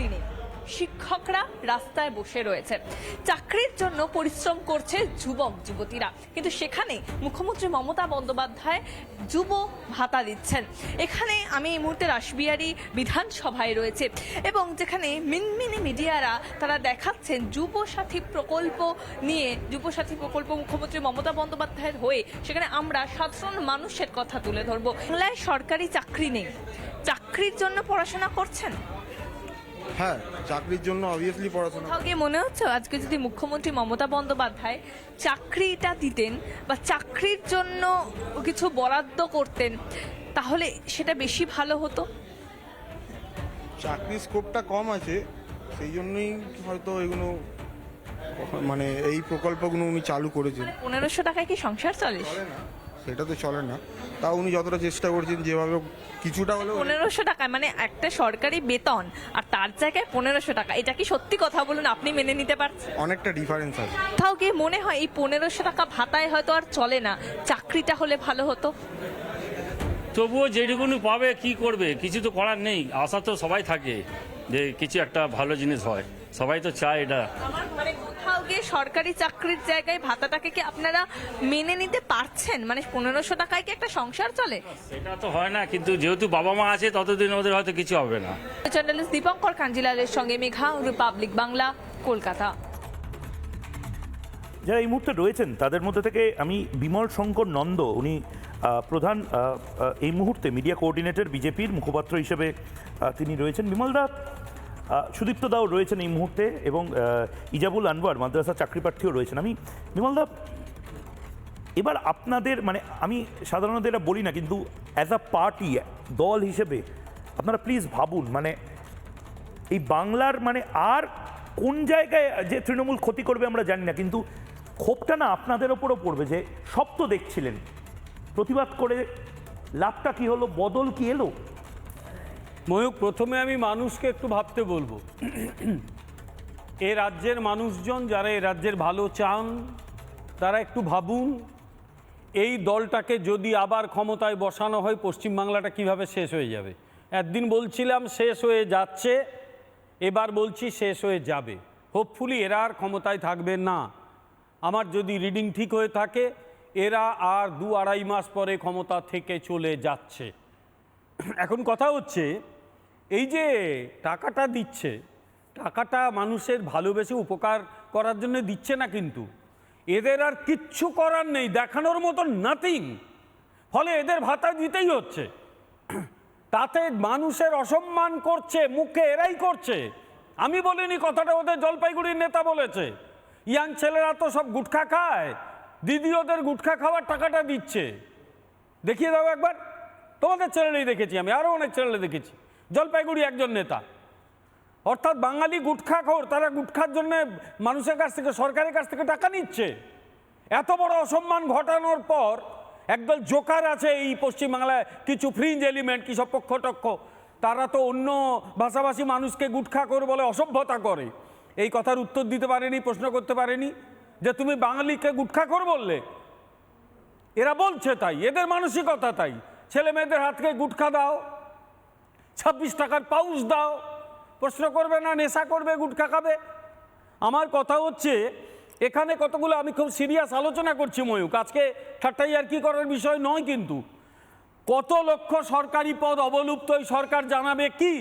চাকরি নেই, শিক্ষকরা রাস্তায় বসে রয়েছে, চাকরির জন্য পরিশ্রম করছে যুবক যুবতীরা, কিন্তু সেখানে মুখ্যমন্ত্রী মমতা বন্দ্যোপাধ্যায় যুব ভাতা দিচ্ছেন। এখানে আমি এই মুহূর্তে রাসবিহারী বিধানসভায় রয়েছে এবং যেখানে মিনমিনি মিডিয়ারা তারা দেখাচ্ছেন যুবসাথী প্রকল্প নিয়ে, যুবসাথী প্রকল্প মুখ্যমন্ত্রী মমতা বন্দ্যোপাধ্যায়ের হয়ে সেখানে আমরা সাধারণ মানুষের কথা তুলে ধরবো। বাংলায় সরকারি চাকরি নেই, চাকরির জন্য পড়াশোনা করছেন? হ্যাঁ, চাকরির জন্য অবভিয়াসলি পড়াশোনা। কোথাও গিয়ে মনে হচ্ছে আজকে যদি মুখ্যমন্ত্রী মমতা বন্দ্যোপাধ্যায় চাকরিটা দিতেন বা চাকরির জন্য কিছু বরাদ্দ করতেন তাহলে সেটা বেশি ভালো হতো? চাকরির স্কোপটা কম আছে, সেই জন্যই হয়তো এগুলো মানে এই প্রকল্পগুলো উনি চালু করেছেন। 1500 টাকায় কি সংসার চলে? চলে না, সেটা তো চলে না, তাও উনি যতটা চেষ্টা করছেন যেভাবে কিছুটা হলেও। 1500 টাকায় মানে একটা সরকারি বেতন আর তার জায়গায় 1500 টাকা, এটা কি সত্যি কথা বলুন আপনি মেনে নিতে পারছেন? অনেকটা ডিফারেন্স আছে। কোথাও গিয়ে মনে হয় এই 1500 টাকা ভাতায় হয়তো আর চলে না, চাকরিটা হলে ভালো হতো। তবুও যেটুকুনি পাবে কি করবে, কিছু তো করার নেই। আশা তো সবাই থাকে যে কিছু একটা ভালো জিনিস হয়, সবাই তো চায় এটা। আমার মানে কোথাও গিয়ে সরকারি চাকরির জায়গায় ভাতাটাকে কি আপনারা মেনে নিতে পারছেন? মানে 1500 টাকায় কি একটা সংসার চলে? এটা তো হয় না, কিন্তু যেহেতু বাবা মা আছে ততদিন ওদের হয়তো কিছু হবে না। জার্নালিস্ট দীপঙ্কর কাঞ্জিলালের সঙ্গে মেঘা, রিপাবলিক বাংলা, কলকাতা। যারা এই মুহূর্তে রয়েছেন তাদের মধ্যে থেকে আমি বিমল শঙ্কর নন্দ, উনি প্রধান এই মুহূর্তে মিডিয়া কোঅর্ডিনেটর বিজেপির মুখপাত্র হিসেবে তিনি রয়েছেন। বিমলদা, সুদীপ্ত দাও রয়েছেন এই মুহূর্তে এবং ইজাবুল আনওয়ার মাদ্রাসা চাকরিপ্রার্থীও রয়েছেন। আমি বিমলদা, এবার আপনাদের মানে আমি সাধারণত এটা বলি না, কিন্তু অ্যাজ আ পার্টি, দল হিসেবে আপনারা প্লিজ ভাবুন, মানে এই বাংলার মানে আর কোন জায়গায় যে তৃণমূল ক্ষতি করবে আমরা জানি না, কিন্তু ক্ষোভটা না আপনাদের ওপরও পড়বে যে সব তো দেখছিলেন, প্রতিবাদ করে লাভটা কি হলো, বদল কি এলো? ময়ূক, প্রথমে আমি মানুষকে একটু ভাবতে বলবো। এ রাজ্যের মানুষজন যারা এ রাজ্যের ভালো চান তারা একটু ভাবুন, এই দলটাকে যদি আবার ক্ষমতায় বসানো হয় পশ্চিমবাংলাটা কিভাবে শেষ হয়ে যাবে। একদিন বলছিলাম শেষ হয়ে যাচ্ছে, এবার বলছি শেষ হয়ে যাবে। হোপফুলি এরা আর ক্ষমতায় থাকবে না। আমার যদি রিডিং ঠিক হয়ে থাকে এরা আর 2-2.5 মাস পরে ক্ষমতা থেকে চলে যাচ্ছে। এখন কথা হচ্ছে এই যে টাকাটা দিচ্ছে, টাকাটা মানুষের ভালোবেসে উপকার করার জন্য দিচ্ছে না, কিন্তু এদের আর কিচ্ছু করার নেই, দেখানোর মতো নাথিং, ফলে এদের ভাতা দিতেই হচ্ছে। তাতে মানুষের অসম্মান করছে, মুখে এরাই করছে। আমি বলিনি কথাটা, ওদের জলপাইগুড়ির নেতা বলেছে। ইয়াং ছেলেরা তো সব গুটখা খায়, দিদি ওদের গুটখা খাওয়ার টাকাটা দিচ্ছে। দেখিয়ে দাও একবার, তোমাদের চ্যানেলেই দেখেছি আমি, আরও অনেক চ্যানেলে দেখেছি। জলপাইগুড়ি একজন নেতা, অর্থাৎ বাঙালি গুটখাখোর, তারা গুটখার জন্য মানুষের কাছ থেকে, সরকারের কাছ থেকে টাকা নিচ্ছে। এত বড় অসম্মান ঘটানোর পর একদল জোকার আছে এই পশ্চিমবাংলায়, কিছু ফ্রিঞ্জ এলিমেন্ট, কি সব পক্ষটক্ষ, তারা তো অন্য ভাষাভাষী মানুষকে গুটখাখোর বলে, অসভ্যতা করে। এই কথার উত্তর দিতে পারেনি, প্রশ্ন করতে পারেনি যে তুমি বাঙালিকে গুটখাখোর বললে। এরা বলছে তাই, এদের মানসিকতা তাই। ছেলে মেয়েদের হাতকে গুটখা দাও, 26 টাকার পাউচ দাও, প্রশ্ন করবে না, নেশা করবে, গুটখা খাবে। আমার কথা হচ্ছে এখানে কতগুলো, আমি খুব সিরিয়াস আলোচনা করছি ময়ূক, আজকে ঠাট্টাই আর কি করার বিষয় নয়, কিন্তু কত লক্ষ সরকারি পদ অবলুপ্ত এই সরকার জানাবে কি?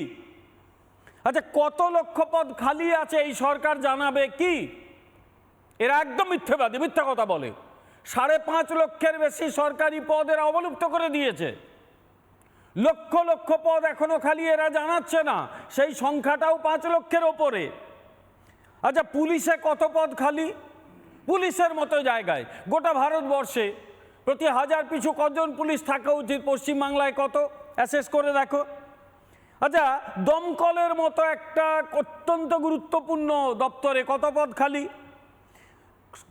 আচ্ছা, কত লক্ষ পদ খালি আছে এই সরকার জানাবে কি? এরা একদম মিথ্যেবাদী, মিথ্যা কথা বলে। 5.5 লক্ষের বেশি সরকারি পদ এরা অবলুপ্ত করে দিয়েছে। লক্ষ লক্ষ পদ এখনো খালি, এরা জানাচ্ছে না, সেই সংখ্যাটাও 5 লক্ষের ওপরে। আচ্ছা, পুলিশে কত পদ খালি? পুলিশের মতো জায়গায় গোটা ভারতবর্ষে প্রতি 1000 পিছু কজন পুলিশ থাকা উচিত? পশ্চিমবাংলায় কত? অ্যাসেস করে দেখো। আচ্ছা, দমকলের মতো একটা অত্যন্ত গুরুত্বপূর্ণ দপ্তরে কত পদ খালি?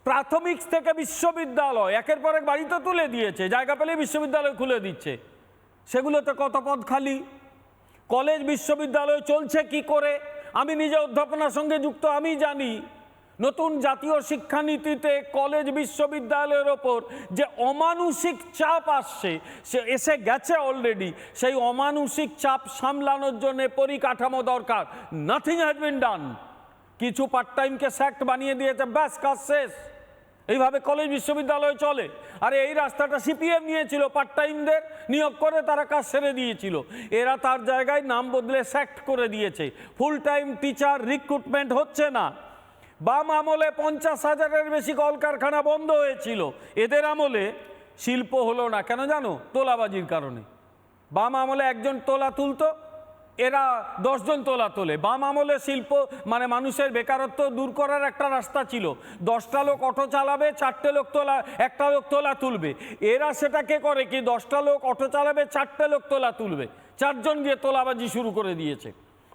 প্রাথমিক থেকে বিশ্ববিদ্যালয় একের পর এক বাড়িতে তুলে দিয়েছে, জায়গা পেলে বিশ্ববিদ্যালয় খুলে দিচ্ছে, সেগুলোতে কত পদ খালি? কলেজ বিশ্ববিদ্যালয় চলছে কি করে? আমি নিজে অধ্যাপনার সঙ্গে যুক্ত, আমি জানি নতুন জাতীয় শিক্ষানীতিতে কলেজ বিশ্ববিদ্যালয়ের ওপর যে অমানুষিক চাপ আসছে, সে এসে গেছে অলরেডি, সেই অমানুষিক চাপ সামলানোর জন্য পরিকাঠামো দরকার। নাথিং হ্যাজ বিন ডান। কিছু পার্ট টাইমকে স্যাক্ট বানিয়ে দিয়েছে, ব্যাস কাজ শেষ। এইভাবে কলেজ বিশ্ববিদ্যালয় চলে। আরে এই রাস্তাটা সিপিএম নিয়েছিল, পার্ট টাইমদের নিয়োগ করে তারা কাজ সেরে দিয়েছিল। এরা তার জায়গায় নাম বদলে স্যাক্ট করে দিয়েছে। ফুল টাইম টিচার রিক্রুটমেন্ট হচ্ছে না। বাম আমলে 50,000-এর বেশি কলকারখানা বন্ধ হয়েছিল, এদের আমলে শিল্প হলো না। কেন জানো? তোলাবাজির কারণে। বাম আমলে একজন তোলা তুলতো, এরা 10 জন তোলা তোলে। বাম আমলে শিল্প মানে মানুষের বেকারত্ব দূর করার একটা রাস্তা ছিল, 10টা লোক অটো চালাবে, 4টে লোক একটা লোক তোলা তুলবে। এরা সেটাকে করে কি, 10টা লোক অটো চালাবে, 4টে লোক তোলা তুলবে, 4 জন গিয়ে তোলাবাজি শুরু করে দিয়েছে।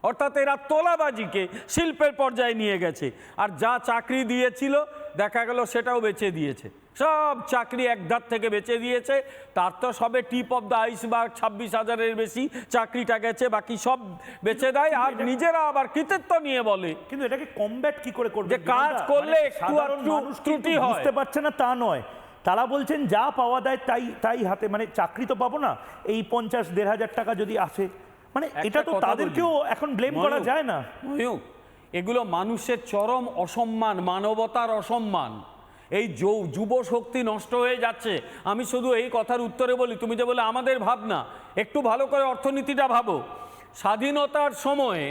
অর্থাৎ এরা তোলাবাজিকে শিল্পের পর্যায়ে নিয়ে গেছে। আর যা চাকরি দিয়েছিল দেখা গেল সেটাও বেচে দিয়েছে, সব চাকরি এক ধার থেকে বেচে দিয়েছে। তার তো সবে টিপ অফ দ্য আইসবার্গ, 26,000-এর বেশি চাকরিটা গেছে, বাকি সব বেচে দেয়। আর নিজেরা আবার কৃতিত্ব নিয়ে বলে। কিন্তু এটাকে কমব্যাট কি করে করবে? যে কাজ করলে একটু মানুষ ত্রুটি হয়, বুঝতে পারছে না তা নয়, তারা বলছেন যা পাওয়া দেয় তাই হাতে, মানে চাকরি তো পাবো না, এই 50,000-1,500 টাকা যদি আসে, মানে এটা তো তাদেরকেও এখন ব্লেম করা যায় না। এগুলো মানুষের চরম অসম্মান, মানবতার অসম্মান। এই যুব শক্তি নষ্ট হয়ে যাচ্ছে। আমি শুধু এই কথার উত্তরে বলি, তুমি যে বলে আমাদের ভাবনা, একটু ভালো করে অর্থনীতিটা ভাবো। স্বাধীনতার সময়ে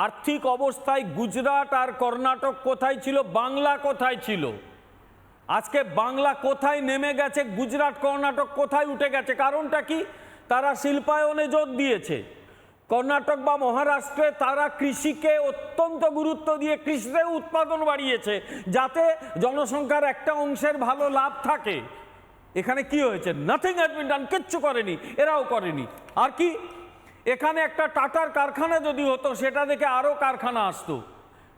আর্থিক অবস্থায় গুজরাট আর কর্ণাটক কোথায় ছিল, বাংলা কোথায় ছিল? আজকে বাংলা কোথায় নেমে গেছে, গুজরাট কর্ণাটক কোথায় উঠে গেছে? কারণটা কি? তারা শিল্পায়নে জোর দিয়েছে। কর্ণাটক বা মহারাষ্ট্রে তারা কৃষিকে অত্যন্ত গুরুত্ব দিয়ে কৃষিতে উৎপাদন বাড়িয়েছে, যাতে জনসংখ্যার একটা অংশের ভালো লাভ থাকে। এখানে কি হয়েছে? নাথিং হ্যাজ বিন ডান। কিচ্ছু করেনি, এরাও করেনি। আর কি, এখানে একটা টাটার কারখানা যদি হতো, সেটা দেখে আরও কারখানা আসতো।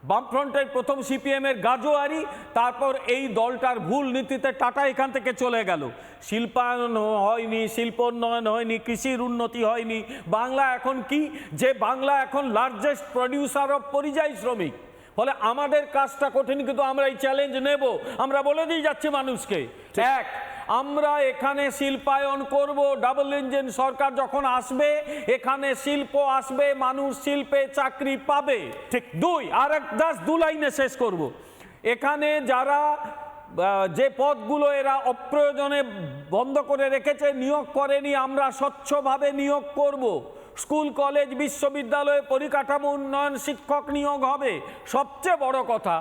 বামফ্রন্টের প্রথম সিপিএমের গাজোয়ারি, তারপর এই দলটার ভুল নীতিতে টাটা এখান থেকে চলে গেল। শিল্পায়ন হয়নি, শিল্পোন্নয়ন হয়নি, কৃষির উন্নতি হয়নি। বাংলা এখন কি, যে বাংলা এখন লার্জেস্ট প্রডিউসার অফ পরিযায়ী শ্রমিক। ফলে আমাদের কাজটা কঠিন, কিন্তু আমরা এই চ্যালেঞ্জ নেব। আমরা বলে দিয়ে যাচ্ছি মানুষকে, এক, আমরা এখানে শিল্পায়ন করব। ডাবল ইঞ্জিন সরকার যখন আসবে, এখানে শিল্প আসবে, মানুষ শিল্পে চাকরি পাবে। ঠিক। 2, আর এক 2 লাইনে শেষ করব। এখানে যারা যে পদগুলো এরা অপ্রয়োজনে বন্ধ করে রেখেছে, নিয়োগ করেনি, আমরা স্বচ্ছভাবে নিয়োগ করব। স্কুল কলেজ বিশ্ববিদ্যালয়ে পরিকাঠামো উন্নয়ন, শিক্ষক নিয়োগ হবে। সবচেয়ে বড় কথা,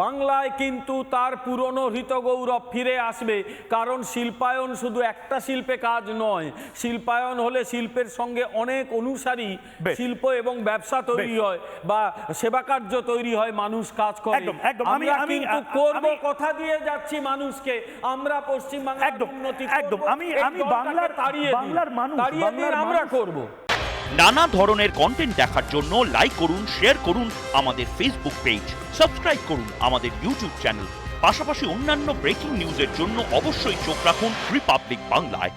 বাংলায় কিন্তু তার পুরনো হৃতগৌরব ফিরে আসবে। কারণ শিল্পায়ন শুধু একটা শিল্পে কাজ নয়, শিল্পায়ন হলে শিল্পের সঙ্গে অনেক অনুসারী শিল্প এবং ব্যবসা তৈরি হয়, বা সেবা কার্য তৈরি হয়, মানুষ কাজ করে। আমরা কিন্তু করব, কথা দিয়ে যাচ্ছি মানুষকে, আমরা পশ্চিমবাংলার উন্নতি করব। আমি বাংলার মানুষ, আমরা করব। নানা ধরনের কন্টেন্ট দেখার জন্য লাইক করুন, শেয়ার করুন আমাদের ফেসবুক পেজ, সাবস্ক্রাইব করুন আমাদের ইউটিউব চ্যানেল। পাশাপাশি অন্যান্য ব্রেকিং নিউজের জন্য অবশ্যই চোখ রাখুন রিপাবলিক বাংলায়।